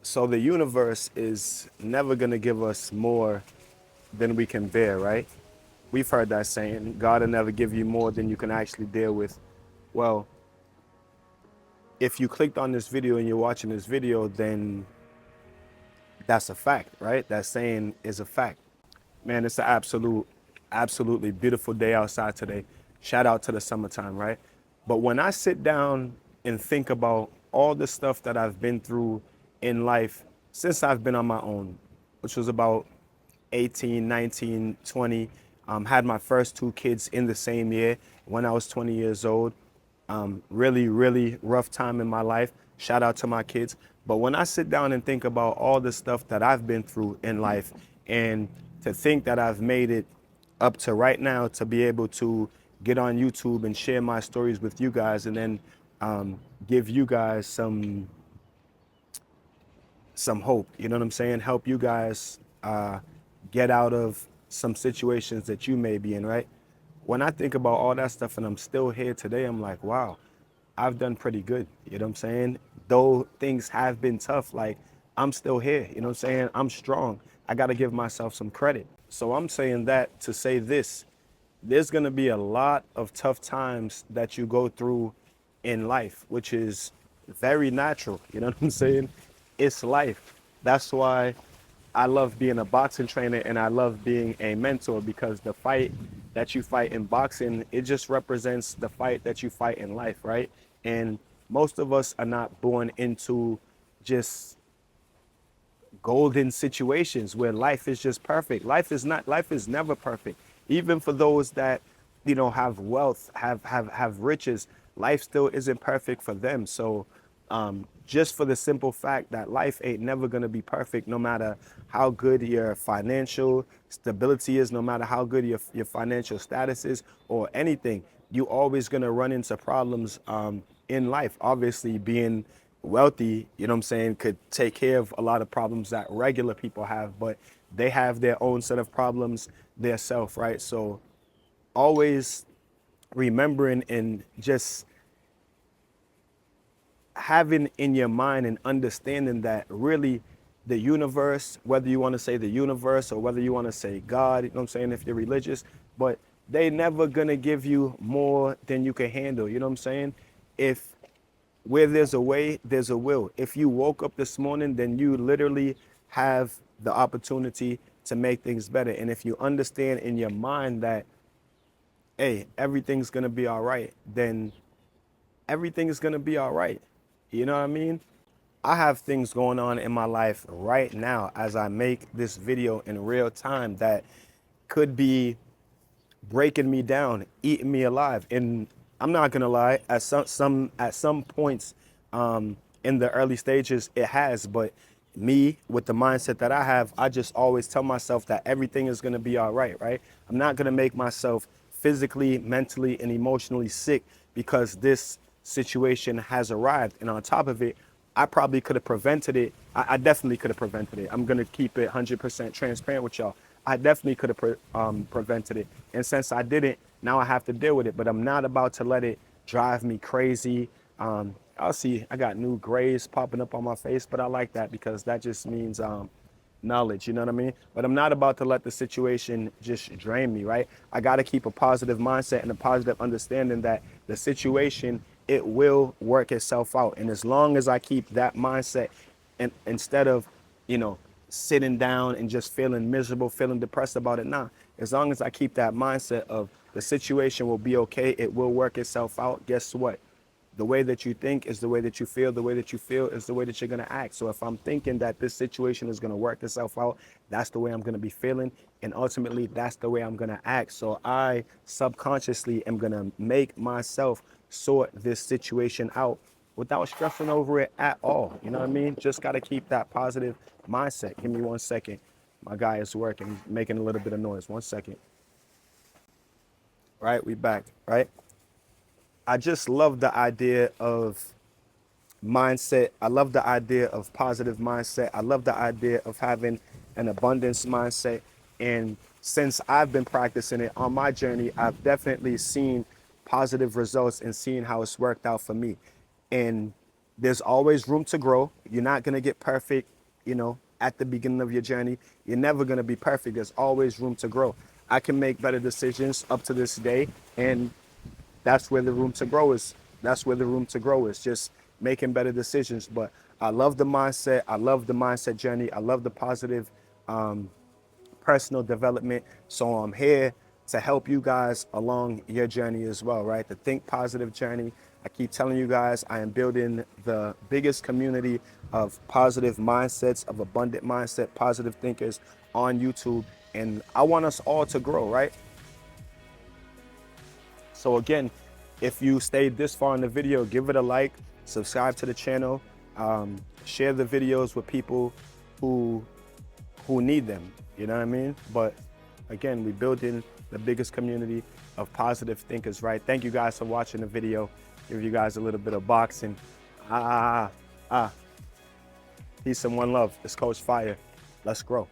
So the universe is never going to give us more than we can bear, right? We've heard that saying, God will never give you more than you can actually deal with. Well, if you clicked on this video and you're watching this video, then that's a fact, right? That saying is a fact. Man, it's an absolutely beautiful day outside today. Shout out to the summertime, right? But when I sit down and think about all the stuff that I've been through in life since I've been on my own, which was about 18, 19, 20, had my first two kids in the same year when I was 20 years old. Really rough time in my life. Shout out to my kids. But when I sit down and think about all the stuff that I've been through in life, and to think that I've made it up to right now to be able to get on YouTube and share my stories with you guys, and then give you guys some hope. You know what I'm saying? Help you guys get out of some situations that you may be in, right? When I think about all that stuff and I'm still here today, I'm like, wow, I've done pretty good. You know what I'm saying? Though things have been tough, like I'm still here. You know what I'm saying? I'm strong. I got to give myself some credit. So I'm saying that to say this: there's going to be a lot of tough times that you go through in life, which is very natural. You know what I'm saying? It's life. That's why I love being a boxing trainer and I love being a mentor, because the fight that you fight in boxing, it just represents the fight that you fight in life, right? And most of us are not born into just golden situations where life is just perfect. Life is not, life is never perfect. Even for those that, have wealth, have riches, life still isn't perfect for them. So just for the simple fact that life ain't never gonna be perfect, no matter how good your financial stability is, no matter how good your financial status is or anything, you always gonna run into problems in life. Obviously, being wealthy, you know what I'm saying, could take care of a lot of problems that regular people have, but they have their own set of problems theirself, right? So always remembering and just having in your mind and understanding that really the universe, whether you want to say the universe or whether you want to say God, you know what I'm saying, if you're religious, but they never gonna give you more than you can handle. You know what I'm saying? If where there's a way, there's a will. If you woke up this morning, then you literally have the opportunity to make things better. And if you understand in your mind that, hey, everything's gonna be all right, then everything is gonna be all right. You know what I mean? I have things going on in my life right now as I make this video in real time that could be breaking me down, eating me alive. And I'm not gonna lie, at some points in the early stages it has, but me with the mindset that I have, I just always tell myself that everything is gonna be all right, right? I'm not gonna make myself physically, mentally, and emotionally sick because this situation has arrived. And on top of it, I probably could have prevented it. I definitely could have prevented it. I'm gonna keep it 100% transparent with y'all. I definitely could have prevented it. And since I didn't, now I have to deal with it. But I'm not about to let it drive me crazy. I'll see, I got new grays popping up on my face, but I like that because that just means knowledge, you know what I mean? But I'm not about to let the situation just drain me, right? I got to keep a positive mindset and a positive understanding that the situation, it will work itself out. And as long as I keep that mindset, and instead of, you know, sitting down and just feeling miserable, feeling depressed about it, nah, as long as I keep that mindset of the situation will be okay, it will work itself out, guess what? The way that you think is the way that you feel. The way that you feel is the way that you're going to act. So if I'm thinking that this situation is going to work itself out, that's the way I'm going to be feeling. And ultimately, that's the way I'm going to act. So I subconsciously am going to make myself sort this situation out without stressing over it at all. You know what I mean? Just got to keep that positive mindset. Give me 1 second. My guy is working, making a little bit of noise. 1 second. Right, we back, right? I just love the idea of mindset. I love the idea of positive mindset. I love the idea of having an abundance mindset. And since I've been practicing it on my journey, I've definitely seen positive results and seen how it's worked out for me. And there's always room to grow. You're not going to get perfect at the beginning of your journey. You're never going to be perfect. There's always room to grow. I can make better decisions up to this day, and that's where the room to grow is. That's where the room to grow is, just making better decisions. But I love the mindset. I love the mindset journey. I love the positive personal development. So I'm here to help you guys along your journey as well, right? The Think Positive journey. I keep telling you guys, I am building the biggest community of positive mindsets, of abundant mindset, positive thinkers on YouTube. And I want us all to grow, right? So again, if you stayed this far in the video, give it a like, subscribe to the channel, share the videos with people who need them, you know what I mean? But again, we're building the biggest community of positive thinkers, right? Thank you guys for watching the video. Give you guys a little bit of boxing. Peace and one love. It's Coach Fire. Let's grow.